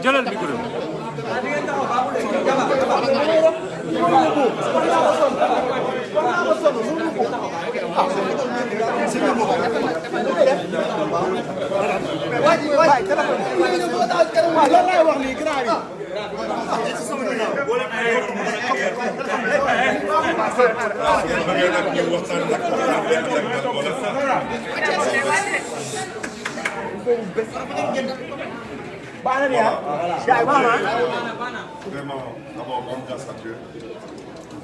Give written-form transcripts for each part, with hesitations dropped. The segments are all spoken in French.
jëlal micro Vraiment, d'abord, rendre grâce à Dieu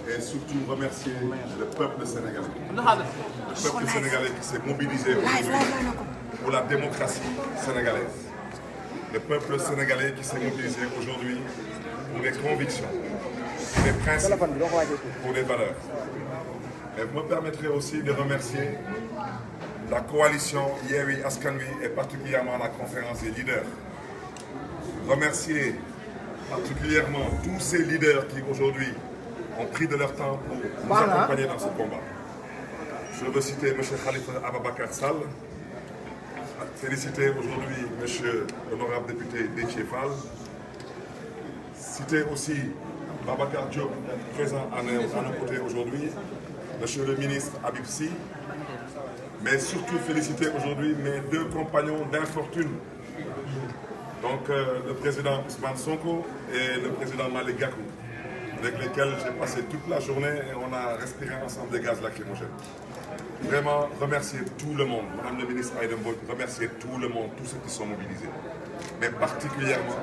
et surtout remercier le peuple sénégalais. Le peuple sénégalais qui s'est mobilisé aujourd'hui pour la démocratie sénégalaise. Le peuple sénégalais qui s'est mobilisé aujourd'hui pour les convictions, pour les principes, pour les valeurs. Et vous me permettrez aussi de remercier la coalition Yewwi Askan Wi et particulièrement la conférence des leaders. Remercier particulièrement tous ces leaders qui aujourd'hui ont pris de leur temps pour nous accompagner dans ce combat. Je veux citer M. Khalifa Ababacar Sall, féliciter aujourd'hui M. l'honorable député Déthié Fall, citer aussi Babacar Diop, présent à nos côtés aujourd'hui, M. le ministre Habib Sy, mais surtout féliciter aujourd'hui mes deux compagnons d'infortune, donc le président Ousmane Sonko et le président Malick Gakou, avec lesquels j'ai passé toute la journée et on a respiré ensemble des gaz lacrymogènes. Vraiment remercier tout le monde, Madame le ministre Aïda Mbodj, remercier tout le monde, tous ceux qui sont mobilisés, mais particulièrement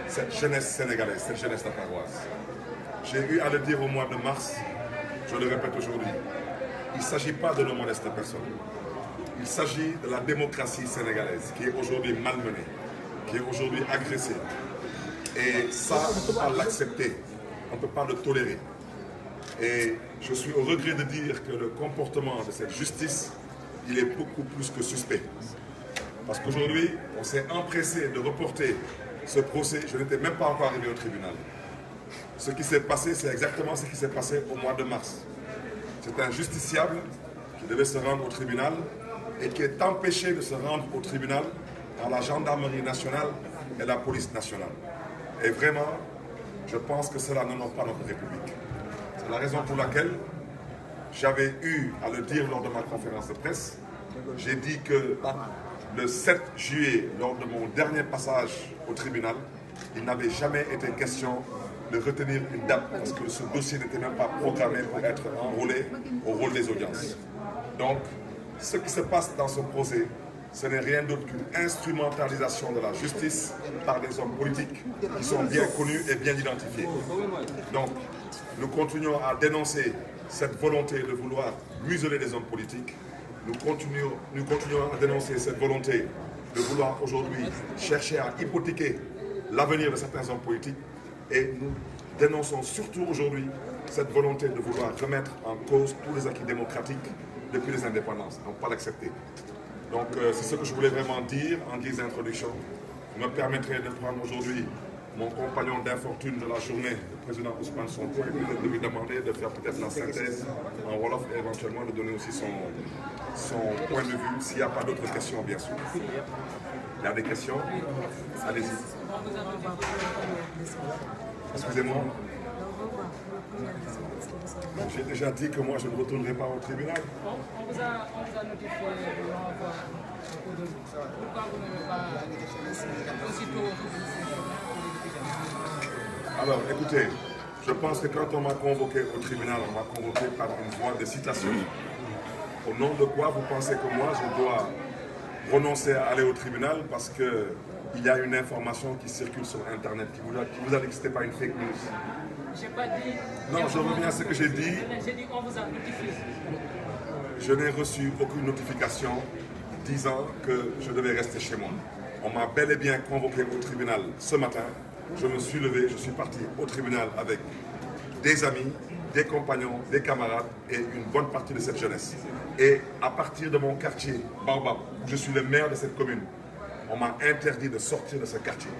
cette jeunesse sénégalaise, cette jeunesse dakaroise. J'ai eu à le dire au mois de mars, je le répète aujourd'hui, il ne s'agit pas de nos modestes personnes, il s'agit de la démocratie sénégalaise qui est aujourd'hui malmenée, qui est aujourd'hui agressée. Et ça, on ne peut pas l'accepter, on ne peut pas le tolérer. Et je suis au regret de dire que le comportement de cette justice, il est beaucoup plus que suspect. Parce qu'aujourd'hui, on s'est empressé de reporter ce procès, je n'étais même pas encore arrivé au tribunal. Ce qui s'est passé, c'est exactement ce qui s'est passé au mois de mars. C'est un justiciable qui devait se rendre au tribunal et qui est empêché de se rendre au tribunal par la gendarmerie nationale et la police nationale. Et vraiment, je pense que cela n'honore pas notre République. C'est la raison pour laquelle j'avais eu à le dire lors de ma conférence de presse. J'ai dit que le 7 juillet, lors de mon dernier passage au tribunal, il n'avait jamais été question de retenir une date parce que ce dossier n'était même pas programmé pour être enrôlé au rôle des audiences. Donc, ce qui se passe dans ce procès, ce n'est rien d'autre qu'une instrumentalisation de la justice par des hommes politiques qui sont bien connus et bien identifiés. Donc, nous continuons à dénoncer cette volonté de vouloir museler les hommes politiques. Nous continuons à dénoncer cette volonté de vouloir aujourd'hui chercher à hypothéquer l'avenir de certains hommes politiques. Et nous dénonçons surtout aujourd'hui cette volonté de vouloir remettre en cause tous les acquis démocratiques depuis les indépendances. On ne peut pas l'accepter. Donc c'est ce que je voulais vraiment dire en guise d'introduction. Vous me permettrez de prendre aujourd'hui mon compagnon d'infortune de la journée, le président Ousmane Sonko, et de lui demander de faire peut-être la synthèse en Wolof et éventuellement de donner aussi son point de vue, s'il n'y a pas d'autres questions, bien sûr. Il y a des questions? Allez-y. Excusez-moi. J'ai déjà dit que moi je ne retournerai pas au tribunal. On vous a notifié le renvoi aujourd'hui. Pourquoi vous n'avez pas aussitôt? Alors écoutez, je pense que quand on m'a convoqué au tribunal, on m'a convoqué par une voie de citation. Au nom de quoi vous pensez que moi je dois renoncer à aller au tribunal parce qu'il y a une information qui circule sur Internet qui vous a dit que ce n'était pas une fake news? J'ai pas dit... Non, je reviens à ce que j'ai dit. J'ai dit qu'on vous a notifié. Je n'ai reçu aucune notification disant que je devais rester chez moi. On m'a bel et bien convoqué au tribunal ce matin. Je me suis levé, je suis parti au tribunal avec des amis, des compagnons, des camarades et une bonne partie de cette jeunesse. Et à partir de mon quartier, Baobab, où je suis le maire de cette commune, on m'a interdit de sortir de ce quartier.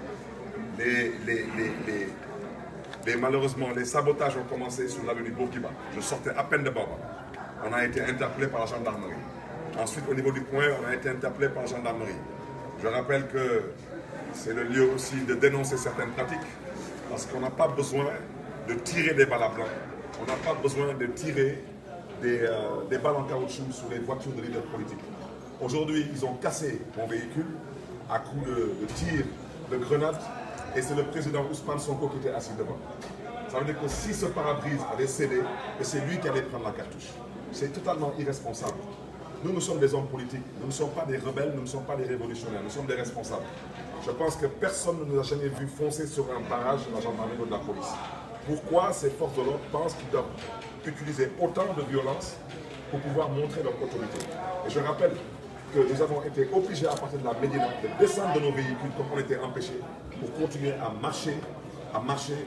Malheureusement, les sabotages ont commencé sur l'avenue Bourguiba. Je sortais à peine de Baobab. On a été interpellé par la gendarmerie. Ensuite, au niveau du point, on a été interpellé par la gendarmerie. Je rappelle que c'est le lieu aussi de dénoncer certaines pratiques, parce qu'on n'a pas besoin de tirer des balles à blanc, on n'a pas besoin de tirer des balles en caoutchouc sur les voitures de leaders politiques. Aujourd'hui, ils ont cassé mon véhicule à coups de tirs, de grenades, et c'est le président Ousmane Sonko qui était assis devant. Ça veut dire que si ce pare-brise avait cédé, c'est lui qui allait prendre la cartouche. C'est totalement irresponsable. Nous sommes des hommes politiques, nous ne sommes pas des rebelles, nous ne sommes pas des révolutionnaires, nous sommes des responsables. Je pense que personne ne nous a jamais vu foncer sur un barrage de la gendarmerie ou de la police. Pourquoi ces forces de l'ordre pensent qu'ils doivent utiliser autant de violence pour pouvoir montrer leur autorité? Et je rappelle que nous avons été obligés à partir de la Médina de descendre de nos véhicules comme on était empêchés pour continuer à marcher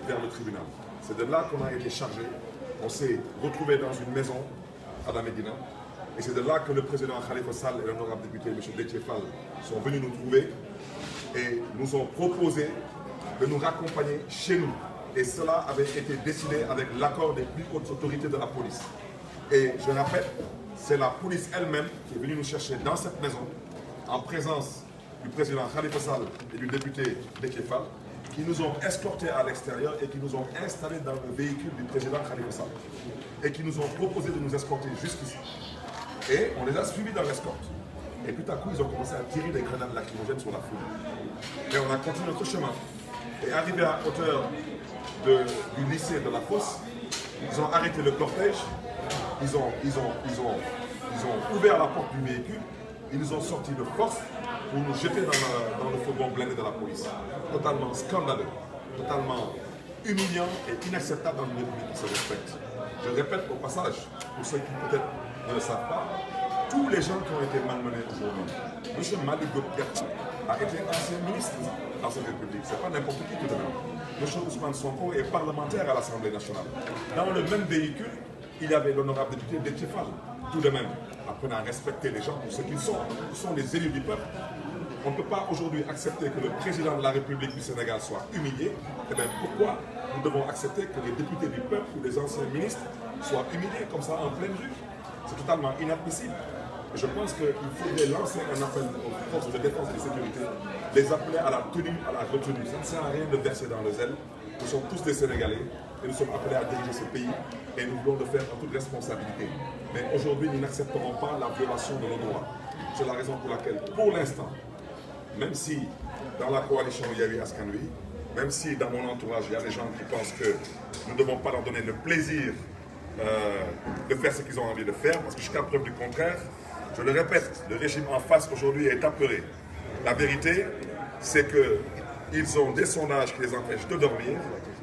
vers le tribunal. C'est de là qu'on a été chargé. On s'est retrouvé dans une maison à la Médina. Et c'est de là que le président Khalifa Sall et l'honorable député M. Déthié Fall sont venus nous trouver et nous ont proposé de nous raccompagner chez nous. Et cela avait été décidé avec l'accord des plus hautes autorités de la police. Et je répète, c'est la police elle-même qui est venue nous chercher dans cette maison, en présence du président Khalifa Sall et du député Déthié Fall, qui nous ont escortés à l'extérieur et qui nous ont installés dans le véhicule du président Khalifa Sall. Et qui nous ont proposé de nous escorter jusqu'ici. Et on les a suivis dans l'escorte. Et tout à coup, ils ont commencé à tirer des grenades lacrymogènes sur la foule. Et on a continué notre chemin. Et arrivé à hauteur du lycée de la Fosse, ils ont arrêté le cortège, ils ont ouvert la porte du véhicule, ils nous ont sortis de force pour nous jeter dans le fourgon blindé de la police. Totalement scandaleux, totalement humiliant et inacceptable dans une république qui se respecte. Je répète au passage, pour ceux qui peut-être ne le savent pas, tous les gens qui ont été malmenés aujourd'hui. M. Malick Diop a été ancien ministre dans cette république. Ce n'est pas n'importe qui tout de même. M. Ousmane Sonko est parlementaire à l'Assemblée nationale. Dans le même véhicule, il y avait l'honorable député Déthié Fall. Tout de même, apprenez à respecter les gens pour ce qu'ils sont. Ils sont les élus du peuple. On ne peut pas aujourd'hui accepter que le président de la République du Sénégal soit humilié. Eh bien, pourquoi nous devons accepter que les députés du peuple ou les anciens ministres soient humiliés comme ça en pleine rue? C'est totalement inadmissible. Et je pense qu'il faudrait lancer un appel aux forces de défense et de sécurité, les appeler à la tenue, à la retenue. Ça ne sert à rien de verser dans le zèle. Nous sommes tous des Sénégalais et nous sommes appelés à diriger ce pays et nous voulons le faire en toute responsabilité. Mais aujourd'hui, nous n'accepterons pas la violation de nos droits. C'est la raison pour laquelle, pour l'instant, même si dans la coalition il y a eu Askanui, même si dans mon entourage il y a des gens qui pensent que nous ne devons pas leur donner le plaisir de faire ce qu'ils ont envie de faire, parce que jusqu'à preuve du contraire, je le répète, le régime en face aujourd'hui est apeuré. La vérité, c'est qu'ils ont des sondages qui les empêchent de dormir,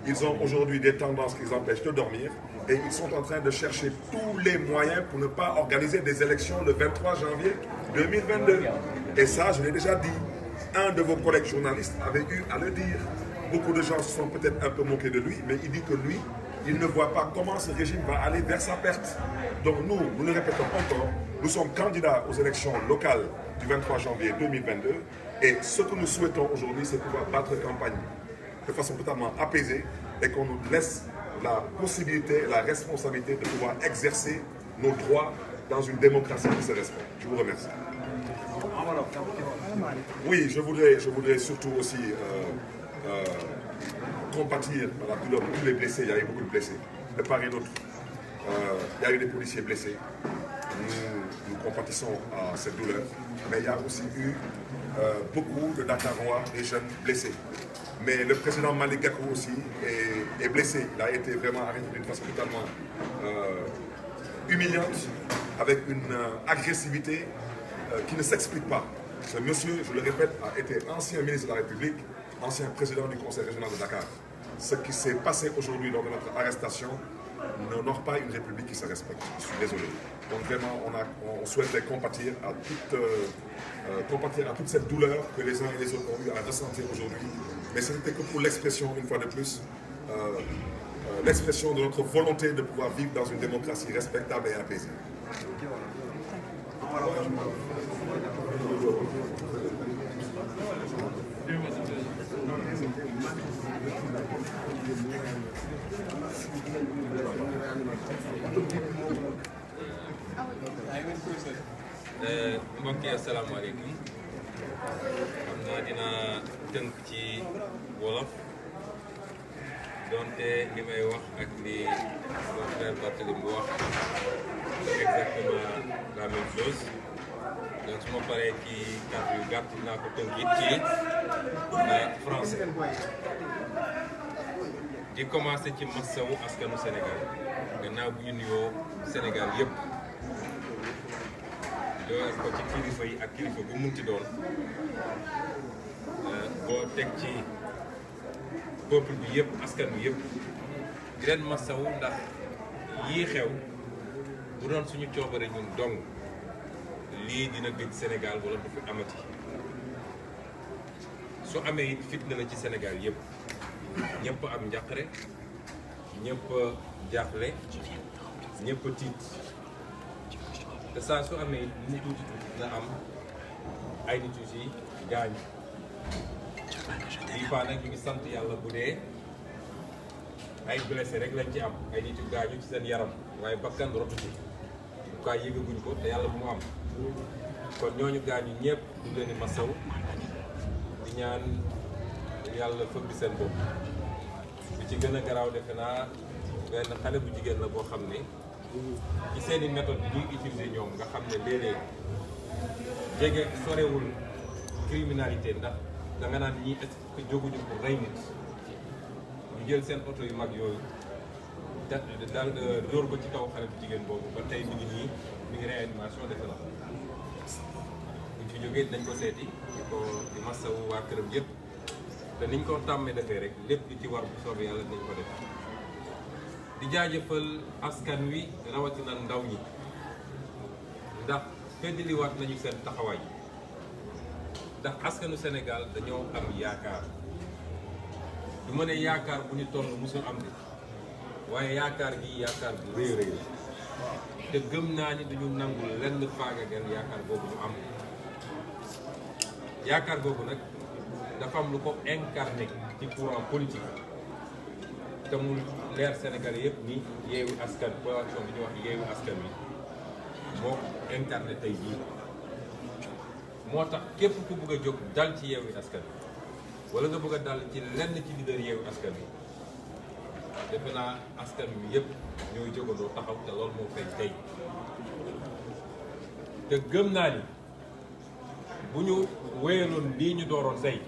ils ont aujourd'hui des tendances qui les empêchent de dormir, et ils sont en train de chercher tous les moyens pour ne pas organiser des élections le 23 janvier 2022. Et ça, je l'ai déjà dit, un de vos collègues journalistes avait eu à le dire. Beaucoup de gens se sont peut-être un peu moqués de lui, mais il dit que lui, il ne voit pas comment ce régime va aller vers sa perte. Donc nous le répétons encore, nous sommes candidats aux élections locales du 23 janvier 2022 et ce que nous souhaitons aujourd'hui, c'est pouvoir battre campagne de façon totalement apaisée et qu'on nous laisse la possibilité, la responsabilité de pouvoir exercer nos droits dans une démocratie qui se respecte. Je vous remercie. Oui, je voudrais surtout aussi compatir à la douleur de tous les blessés. Il y a eu beaucoup de blessés, de part et d'autre. Il y a eu des policiers blessés. Nous compatissons à cette douleur. Mais il y a aussi eu beaucoup de Dakarois et jeunes blessés. Mais le président Malick Gakou aussi est blessé. Il a été vraiment arrêté d'une façon totalement humiliante, avec une agressivité qui ne s'explique pas. Ce monsieur, je le répète, a été ancien ministre de la République, ancien président du Conseil régional de Dakar. Ce qui s'est passé aujourd'hui lors de notre arrestation n'honore pas une République qui se respecte. Je suis désolé. Donc vraiment, on souhaiterait compatir à toute cette douleur que les uns et les autres ont eu à ressentir aujourd'hui. Mais ce n'était que pour l'expression, une fois de plus, l'expression de notre volonté de pouvoir vivre dans une démocratie respectable et apaisée. mbokk yi asalaamaaleykum dinaa tënk ci wolof donte li may wax ak li mon frère Barthélémy wax exactement la même chose donc su ma paree ci kàddu yu gàtt naa ko tënk it ci français di commencé ci massawu askanu Sénégal gannaaw bu ñu nuyoo Sénégal yëpp doole ko ci kilifa yi ak kilifa bu munti doon boo teg ci peuple bi yëpp askan bi yëpp di leen massawu ndax yii xew bu doon suñu coobare ñun dong lii dina gëj Sénégal wala du fi amati su amee it fitna la ci Sénégal yëpp ñëpp am njàqare ñëpp jaaxle ñëpp tiit te saa su amee it mu tuuti na am ay nit yu si gaañu bii faa nag ñu ngi sant yàlla bu dee ay blessé rek lañ ci am ay nit yu gaañu ci seen yaram waaye bakkan rotu ci bu kaa yëgaguñ ko te yàlla bu mu am kon ñooñu gaañu ñëpp du leen di masaw di ñaan yàlla fëgg seen bopp bi ci gën a garaaw defe naa benn xale bu jigéen la boo xam ne ci seeni méthode bi ñuy utiliser ñoom nga xam ne léeg-léeg jege sorewul criminalité ndax da nga naan ñii est-ce que jóguñu pour rey nit ñu jël seen oto yu mag yooyu daal dóor ko ci kaw xale bu jigéen boobu ba tey mi ngi nii mi ngi réanimation defe na buñ fi jógee dañ ko seeti di ko di masawu waa këram yëpp te niñ ko tàmmee defee rek lépp li ci war bu soobee yàlla dinañ ko def di jaajëfal askan wi rawatina ndaw ñi ndax feddaliwaat nañu seen taxawaay ndax askanu Sénégal dañoo am yaakaar du ma ne yaakaar bu ñu toll musul am de waaye yaakaar gi yaakaar bu rëy rëy la te gëm naa ni duñu nangul lenn faagagal yaakaar boobu ñu am yaakaar boobu nag dafa am lu ko incarné ci courant politique te mu leer Sénégal yëpp ni yeewu askan coalition bi ñuy wax yeewu askan wi moo incarné tey jii moo tax képp ku bëgg a jóg dal ci yeewu askan wi wala nga bëgg a dal ci lenn ci leader yeewu askan wi defe naa askan wi yëpp ñooy jógandoo taxaw te loolu moo feeñ tey te gëm naa ni bu ñu wéyaloon lii ñu dooroon tey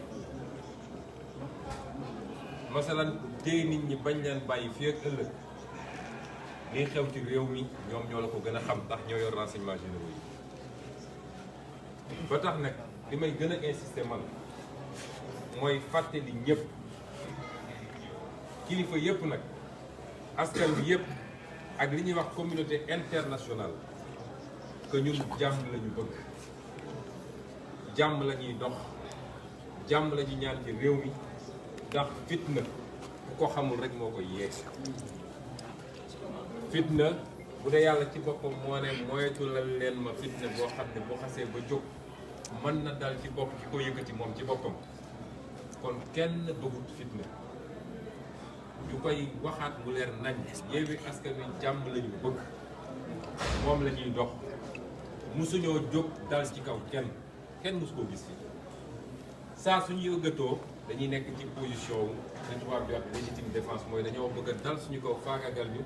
masalan téye nit ñi bañ leen bàyyi fii ak ëllëg lii xew ci réew mi ñoom ñoo la ko gën a xam ndax ñoo yor renseignement généraux yi ba tax nag li may gën a insister man mooy fàttali ñëpp kilifa yëpp nag askan wi yëpp ak li ñuy wax communauté internationale que ñun jàmm la ñu bëgg jàmm la ñuy dox jàmm la ñuy ñaan ci réew mi ndax fitna ku ko xamul rek moo koy yee fitna bu dee yàlla ci boppam moo ne moyetu la leen ma fitna boo xam ne boo xasee ba jóg mën na dal ci bopp ki ko yëkkati moom ci boppam kon kenn bëggut fitna ñu koy waxaat mu leer nañ Yewwi Askan Wi jàmm lañu bëgg moom la ñuy dox musuñoo jóg dal ci kaw kenn musu koo gis fi saa suñu yëggatoo dañuy nekk ci position wu li tubaab bi wax légitime défense mooy dañoo bëgg a dal suñu kaw faagagal ñu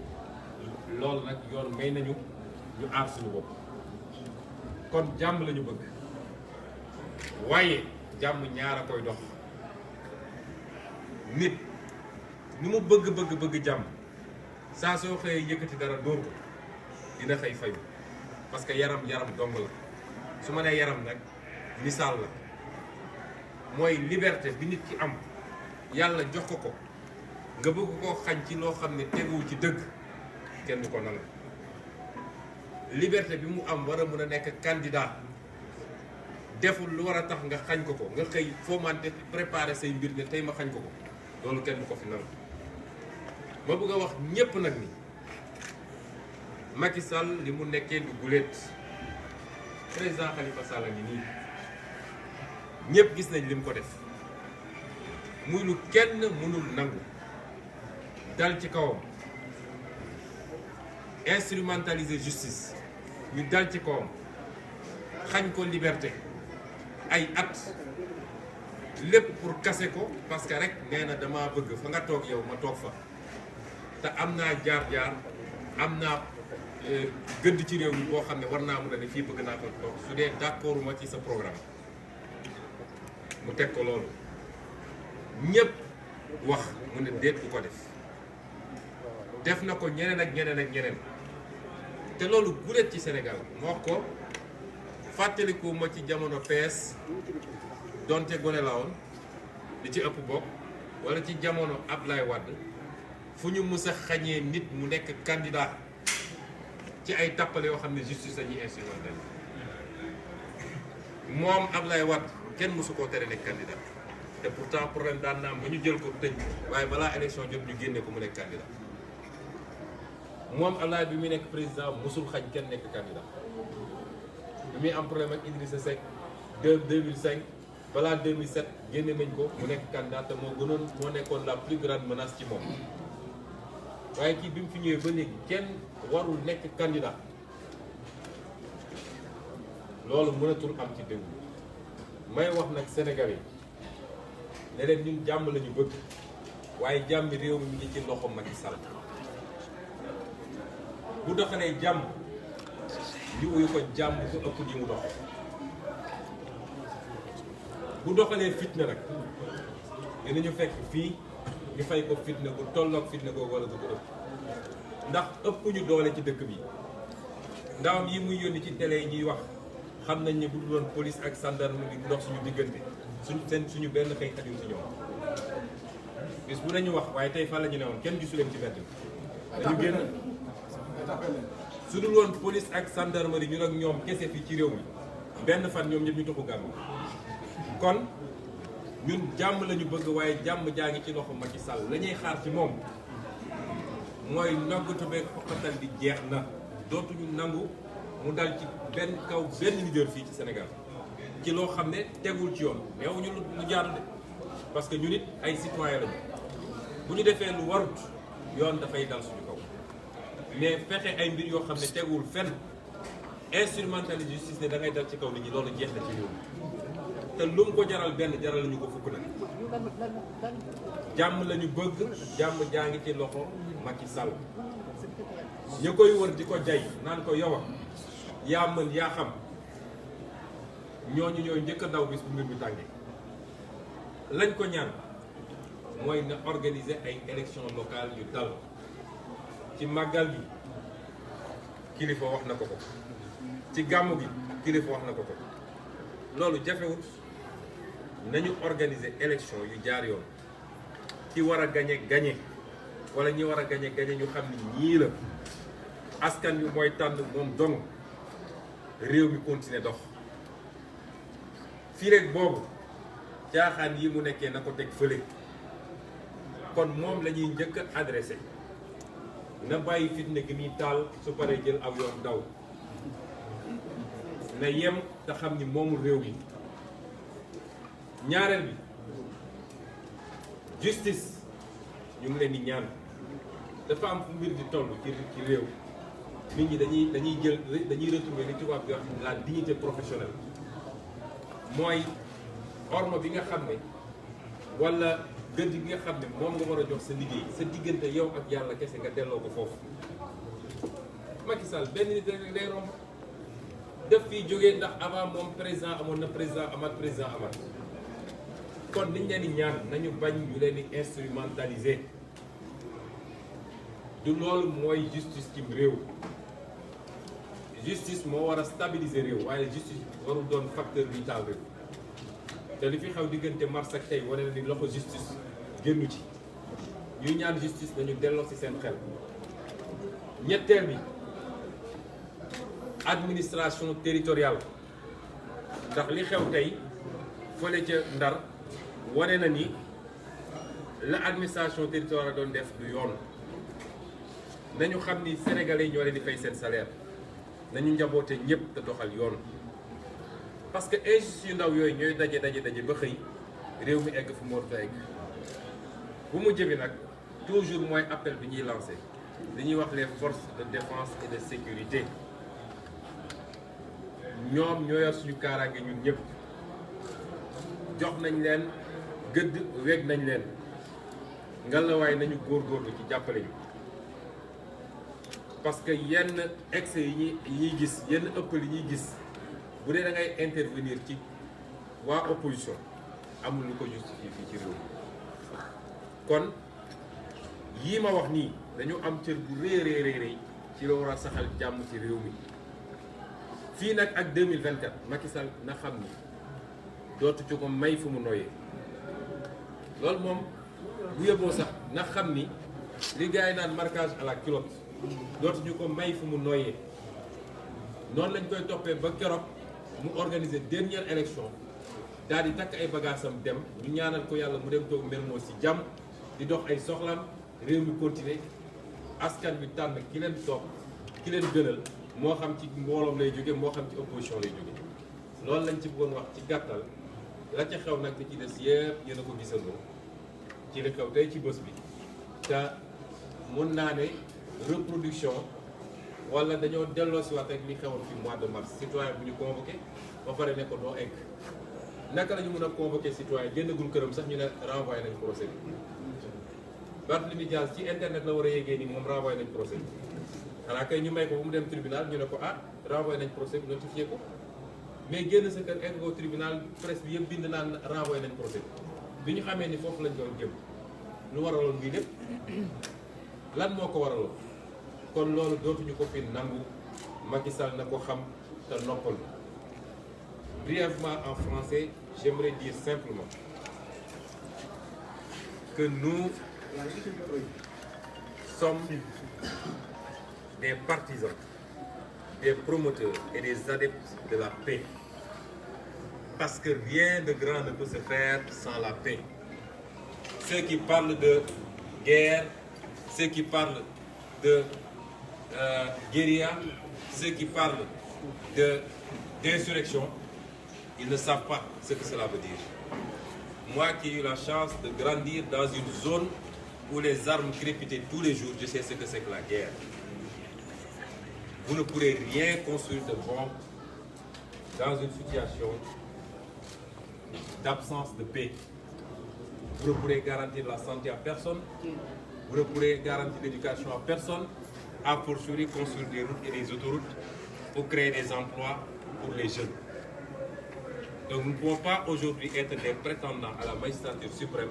loolu nag yoon may nañu ñu aar suñu bopp kon jàmm lañu bëgg waaye jàmm ñaar a koy dox nit ni mu bëgg jàmm saa soo xëyee yëkkati dara dóor ko dina xëy fayu parce que yaram dong la su ma nee yaram nag misaal la mooy liberté bi nit ki am yàlla jox ko nga bëgg koo xañ ci loo xam ne teguwu ci dëgg kenn du ko nangu liberté bi mu am war a mën a nekk candidat deful lu war a tax nga xañ ko nga xëy foo mante préparer say mbir ne tey ma xañ ko loolu kenn du ko fi nangu ma bëgg a wax ñépp nag ni Macky Sall li mu nekkee du guléet président Khalifa Sall a ngi nii ñépp gis nañ li mu ko def muy lu kenn mënul nangu dal ci kawam instrumentaliser justice ñu dal ci kawam xañ ko liberté ay at lépp pour casser ko parce que rek nee na damaa bëgg fa nga toog yow ma toog fa te am naa jaar-jaar am naa gëdd ci réew mi boo xam ne war naa mun a ne fii bëgg naa ko toog su dee d'accord ma ci sa programme mu teg ko loolu ñëpp wax mu ne déet du ko def na ko ñeneen ak ñeneen ak ñeneen te loolu guléet ci Sénégal moo wax ko fàttaliku ma ci jamono PS donte gone la woon li ci ëpp bokk wala ci jamono Ablaye Wade fu ñu mës a xañee nit mu nekk candidat ci ay tappale yoo xam ne justice lañuy instrumental moom Ablaye Wade kenn mësu koo tere nekk candidat te pourtant problème daan na am ba ñu jël ko tëj waaye balaa élection jot ñu génne ko mu nekk candidat moom Ablaye bi muy nekk président mësul xañ kenn nekk candidat bi muy am problème ak Idrissa Seck 2005 balaa 2007 génne nañ ko mu nekk candidat te moo nekkoon la plus grande menace ci moom waaye kii bi mu fi ñëwee ba léegi kenn warul nekk candidat loolu mënatul am ci dëgg may wax nag Sénégal yi ne leen ñun jàmm la ñu bëgg waaye jàmmi réew mi ngi ci loxo Macky Sall bu doxalee jàmm ñu uyu ko jàmm bu ëpp ji mu dox bu doxalee fitna nag dinañu fekk fii ñu fay ko fitna bu tolloog fitna ko wala bu ko ëpp ndax ëpp ñu doole ci dëkk bi ndawam yi muy yónni ci télé yi ñuy wax xam nañ ne bu dul woon police ak gendarmerie bu dox suñu diggante suñu benn xëy xajul ci ñoom bis bu nañu wax waaye tey fan la ñu ne woon kenn gisu leen ci mbedd dañu génn su dul woon police ak gendarmerie ñu ak ñoom kese fii ci réew mi benn fan ñoom ñëpp ñu toxu gàmm kon ñun jàmm lañu bëgg waaye jàmm jaa ngi ci loxo Macky Sall la ñuy xaar ci moom mooy noggatu beeg xoqatal bi jeex na dootuñu nangu mu dal ci benn leader fii ci Sénégal ci loo xam ne tegul ci yoon neewuñu lu jaadu de parce que ñu nit ay citoyen lañu bu ñu defee lu warut yoon dafay dal suñu kaw mais fexe ay mbir yoo xam ne tegul fenn instrumentaliser justice ne da ngay dal ci kaw nit ñi loolu jeex na ci réew te lu mu ko jaral benn jaral lañu ko fukk nag jàmm lañu bëgg jàmm jaa ngi ci loxo Macky Sall ña koy wër di ko jay naan ko yow yaa mën yaa xam ñooñu ñooy njëkk a daw bis bu mbir mi tàngee lañ ko ñaan mooy na organiser ay élections locales yu dal ci màggal gi kilifa wax na ko ko ci gàmmu gi kilifa wax na ko ko loolu jafewut nañu organiser élection yu jaar yoon ki war a gañe wala ñi war a gañe ñu xam ni ñii la askan wi mooy tànn moom dong réew mi continuer dox fii rek boobu caaxaan yi mu nekkee na ko teg fële kon moom la ñuy njëkk a adressé na bàyyi fitna gi muy taal su paree jël aw yoon daw na yem te xam ni moomul réew mi ñaareel bi justice ñu ngi leen di ñaan dafa am fu mbir di toll ci réew nit ñi dañuy retrouver li tubaab bi wax la dignité professionnelle mooy orma bi nga xam ne wala gëdd bi nga xam ne moom nga war a jox sa liggéey sa diggante yow ak yàlla kese nga delloo ko foofu Macky Sall benn nit rek day romb def fii jógee ndax avant moom président amoon na président amaat kon liñ leen di ñaan nañu bañ ñu leen di instrumentaliser du loolu mooy justice ci réew justice moo war a stabiliser réew waaye justice warul doon facteur vital réew te li fi xew diggante mars ak tey wane na ni loxo justice génnu ci ñuy ñaan justice nañu delloo ci seen xel ñetteel bi administration territoriale ndax li xew tey fële ca Ndar wane na ni la administration territoriale doon def du yoon nañu xam ni sénégalais yi ñoo leen di fay seen salaire nañu njaboote ñëpp te doxal yoon parce que injustice yu ndaw yooyu ñooy daje ba xëy réew mi egg fu mu war a egg bu mu jëbi nag toujours mooy appel bi ñuy lancé dañuy wax les forces de défense et de sécurité ñoom ñoo yor suñu kaaraange ñun ñëpp jox nañ leen gëdd weg nañ leen ngalawaay nañu góorgóorlu ci jàppale ñu parce que yenn excès yi ñuy gis yenn ëppal yi ñuy gis bu dee da ngay intervenir ci waa opposition amul lu ko justifier fii ci réew mi kon yii ma wax nii dañu am cër bu rëy ci la war a saxal jàmm ci réew mi fii nag ak 2024 Macky Sall na xam ni dootu ci ko may fu mu noyyee loolu moom bu yóbboo sax na xam ni li gars yi naan marquage à la culotte dootu ñu ko may fu mu noyyee noonu lañ koy toppee ba keroog mu organiser dernière élection daal di takk ay bagaasam dem ñu ñaanal ko yàlla mu dem toog Mermoz ci jàmm di dox ay soxlam réew mi continuer askan bi tànn ki leen toog ki leen gënal moo xam ci mbooloom lay jóge moo xam ci opposition lay jóge loolu lañ ci bëggoon wax ci gàttal la ca xew nag li ci des yëpp yéen a ko gisandoo ci li xew tey ci bés bi te mun naa ne reproduction wala dañoo delloo si waat rek li xewoon fi mois de mars citoyen bu ñu convoqué ba pare ne ko doo egg naka la ñu mën a convoqué citoyen génnagul këram sax ñu ne renvoyé nañ procès bi Barthélémy Dias ci internet la war a yéegee ni moom renvoyé nañ procès bi xanaa kay ñu may ko bu mu dem tribunal ñu ne ko ah renvoyé nañ procès bi notifié ko mais génn sa kër egg ko tribunal presse bi yëpp bind naan renvoyé nañ procès bi ñu xamee ni foofu lañ doon jëm lu waraloon bii lépp lan moo ko waraloon kon loolu dootuñu ko fi nangu Macky Sall na ko xam te noppal. Brièvement en français, j'aimerais dire simplement que nous sommes des partisans, des promoteurs et des adeptes de la paix. Parce que rien de grand ne peut se faire sans la paix. Ceux qui parlent de guerre, ceux qui parlent de guérilla, ceux qui parlent d'insurrection, ils ne savent pas ce que cela veut dire. Moi qui ai eu la chance de grandir dans une zone où les armes crépitaient tous les jours, je sais ce que c'est que la guerre. Vous ne pourrez rien construire de bon dans une situation d'absence de paix. Vous ne pourrez garantir la santé à personne, vous ne pourrez garantir l'éducation à personne, à fortiori construire des routes et des autoroutes pour créer des emplois pour les jeunes. Donc nous ne pouvons pas aujourd'hui être des prétendants à la magistrature suprême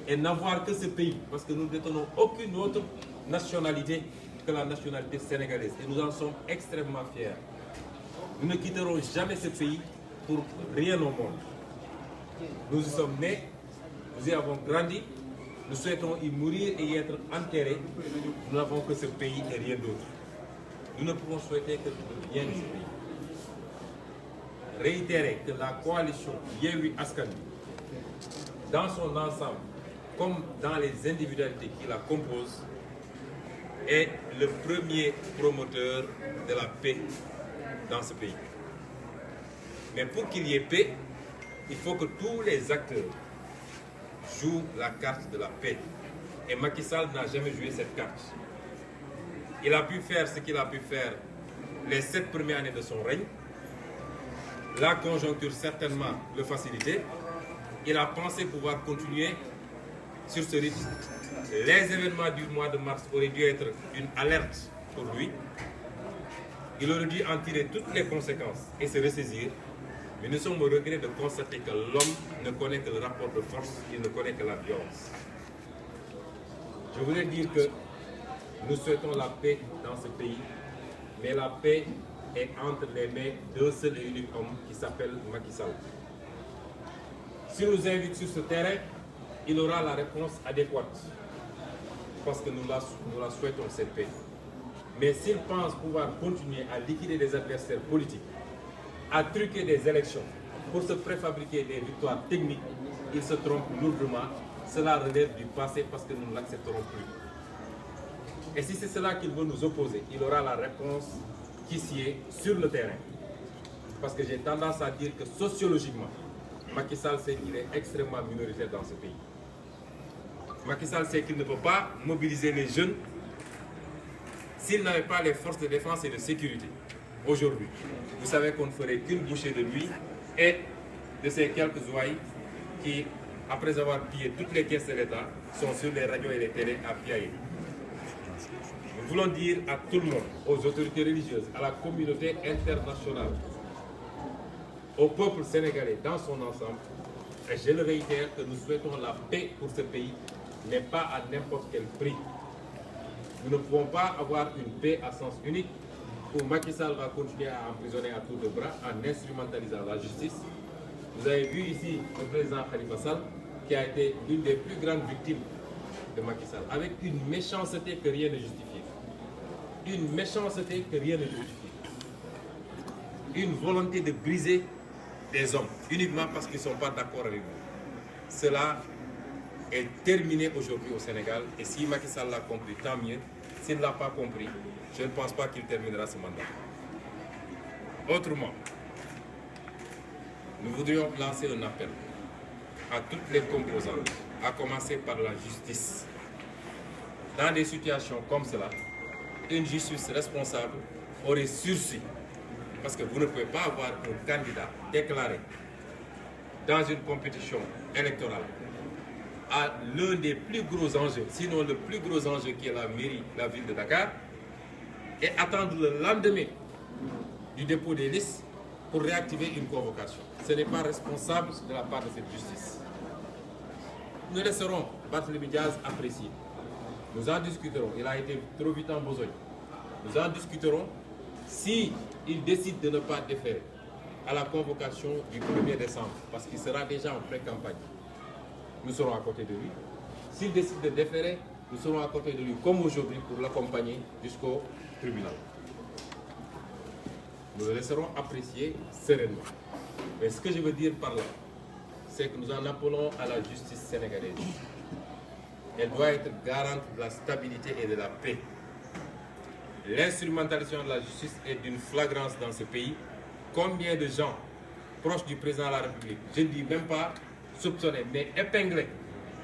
et n'avoir que ce pays, parce que nous ne détenons aucune autre nationalité que la nationalité sénégalaise et nous en sommes extrêmement fiers. Nous ne quitterons jamais ce pays pour rien au monde. Nous y sommes nés, nous y avons grandi, nous souhaitons y mourir et y être enterrés. Nous n'avons que ce pays et rien d'autre. Nous ne pouvons souhaiter que le bien de ce pays. Réitérer que la coalition Yewwi Askan Wi, dans son ensemble, comme dans les individualités qui la composent, est le premier promoteur de la paix dans ce pays. Mais pour qu'il y ait paix, il faut que tous les acteurs jouent la carte de la paix. Et Macky Sall n'a jamais joué cette carte. Il a pu faire ce qu'il a pu faire les 7 premières années de son règne. La conjoncture certainement le facilitait. Il a pensé pouvoir continuer sur ce rythme. Les événements du mois de mars auraient dû être une alerte pour lui. Il aurait dû en tirer toutes les conséquences et se ressaisir. Mais nous sommes au regret de constater que l'homme ne connaît que le rapport de force, il ne connaît que la violence. Je voulais dire que nous souhaitons la paix dans ce pays, mais la paix est entre les mains d'un seul et unique homme qui s'appelle Macky Sall. S'il nous invite sur ce terrain, il aura la réponse adéquate, parce que nous la souhaitons cette paix. Mais s'il pense pouvoir continuer à liquider des adversaires politiques, à truquer des élections pour se préfabriquer des victoires techniques, il se trompe lourdement. Cela relève du passé parce que nous ne l'accepterons plus. Et si c'est cela qu'il veut nous opposer, il aura la réponse qui s'y est sur le terrain. Parce que j'ai tendance à dire que sociologiquement, Macky Sall sait qu'il est extrêmement minoritaire dans ce pays. Macky Sall sait qu'il ne peut pas mobiliser les jeunes s'il n'avait pas les forces de défense et de sécurité. Aujourd'hui, vous savez qu'on ne ferait qu'une bouchée de lui et de ces quelques ouailles qui après avoir pillé toutes les caisses de l'État, sont sur les radios et les télés à piailler. Nous voulons dire à tout le monde, aux autorités religieuses, à la communauté internationale, au peuple sénégalais dans son ensemble, et je le réitère, que nous souhaitons la paix pour ce pays, mais pas à n'importe quel prix. Nous ne pouvons pas avoir une paix à sens unique où Macky Sall va continuer à emprisonner à tour de bras en instrumentalisant la justice. Vous avez vu ici le président Khalifa Sall qui a été l'une des plus grandes victimes de Macky Sall, avec une méchanceté que rien ne justifie. Une méchanceté que rien ne justifie. Une volonté de briser des hommes uniquement parce qu'ils ne sont pas d'accord avec vous. Cela est terminé aujourd'hui au Sénégal et si Macky Sall l'a compris, tant mieux. S'il ne l'a pas compris, je ne pense pas qu'il terminera ce mandat. Autrement, nous voudrions lancer un appel à toutes les composantes, à commencer par la justice. Dans des situations comme cela, une justice responsable aurait sursis. Parce que vous ne pouvez pas avoir un candidat déclaré dans une compétition électorale à l'un des plus gros enjeux, sinon le plus gros enjeu qui est la mairie, la ville de Dakar, et attendre le lendemain du dépôt des listes pour réactiver une convocation. Ce n'est pas responsable de la part de cette justice. Nous laisserons Barthélémy Diaz apprécier. Nous en discuterons. Il a été trop vite en besogne. Nous en discuterons. Si il décide de ne pas déférer à la convocation du 1er décembre, parce qu'il sera déjà en pré-campagne, nous serons à côté de lui. S'il décide de déférer, nous serons à côté de lui, comme aujourd'hui, pour l'accompagner jusqu'au tribunal. Nous le laisserons apprécier sereinement. Mais ce que je veux dire par là, c'est que nous en appelons à la justice sénégalaise. Elle doit être garante de la stabilité et de la paix. L'instrumentalisation de la justice est d'une flagrance dans ce pays. Combien de gens proches du président de la République, je ne dis même pas soupçonnés, mais épinglés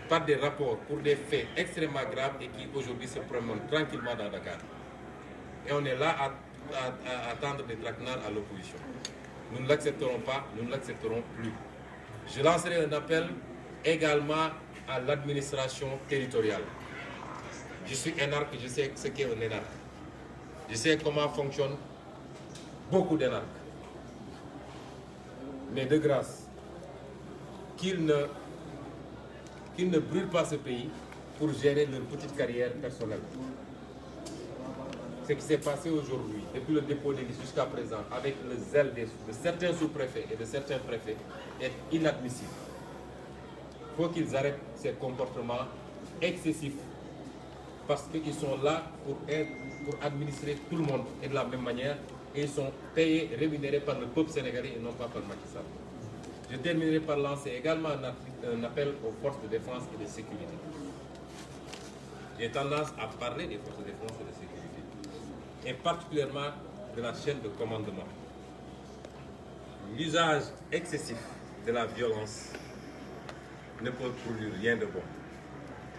par des rapports pour des faits extrêmement graves et qui aujourd'hui se promènent tranquillement dans Dakar. Et on est là à attendre des traquenards à l'opposition. Nous ne l'accepterons pas, nous ne l'accepterons plus. Je lancerai un appel également à l'administration territoriale. Je suis énarque, je sais ce qu'est un énarque. Je sais comment fonctionnent beaucoup d'énarques. Mais de grâce, qu'ils ne brûlent pas ce pays pour gérer leur petite carrière personnelle. Ce qui s'est passé aujourd'hui, depuis le dépôt des listes jusqu'à présent, avec le zèle de certains sous-préfets et de certains préfets, est inadmissible. Il faut qu'ils arrêtent ces comportements excessifs parce qu'ils sont là pour administrer tout le monde et de la même manière, et ils sont payés, rémunérés par le peuple sénégalais et non pas par Macky Sall. Je terminerai par lancer également un appel aux forces de défense et de sécurité. J'ai tendance à parler des forces de défense et de sécurité, et particulièrement de la chaîne de commandement. L'usage excessif de la violence ne peut produire rien de bon.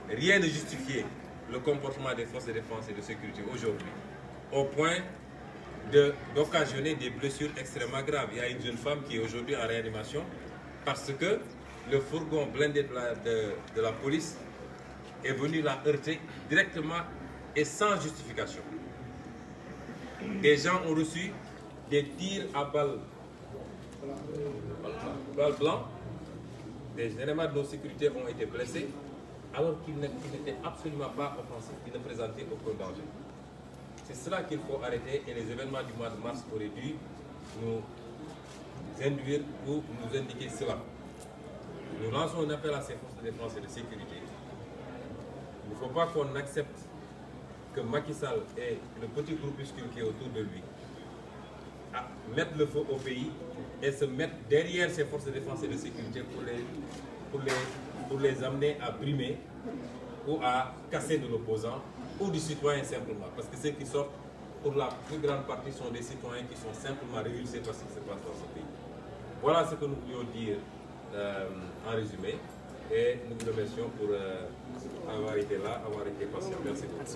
Rien ne justifie le comportement des forces de défense et de sécurité aujourd'hui, au point d'occasionner des blessures extrêmement graves. Il y a une jeune femme qui est aujourd'hui en réanimation parce que le fourgon blindé de la police est venu la heurter directement et sans justification. Des gens ont reçu des tirs à balles blancs. Des éléments de nos sécurités ont été blessés alors qu'ils n'étaient absolument pas offensifs, qu'ils ne présentaient aucun danger. C'est cela qu'il faut arrêter et les événements du mois de mars auraient dû nous induire ou nous indiquer cela. Nous lançons un appel à ces forces de défense et de sécurité. Il ne faut pas qu'on accepte que Macky Sall et le petit groupuscule qui est autour de lui mettent le feu au pays et se mettent derrière ces forces de défense et de sécurité pour les amener à brimer ou à casser de l'opposant ou du citoyen simplement. Parce que ceux qui sortent, pour la plus grande partie, sont des citoyens qui sont simplement révulsés par ce qui se passe dans ce pays. Voilà ce que nous voulions dire en résumé. Et nous vous remercions pour avoir été là, avoir été patient. Merci beaucoup.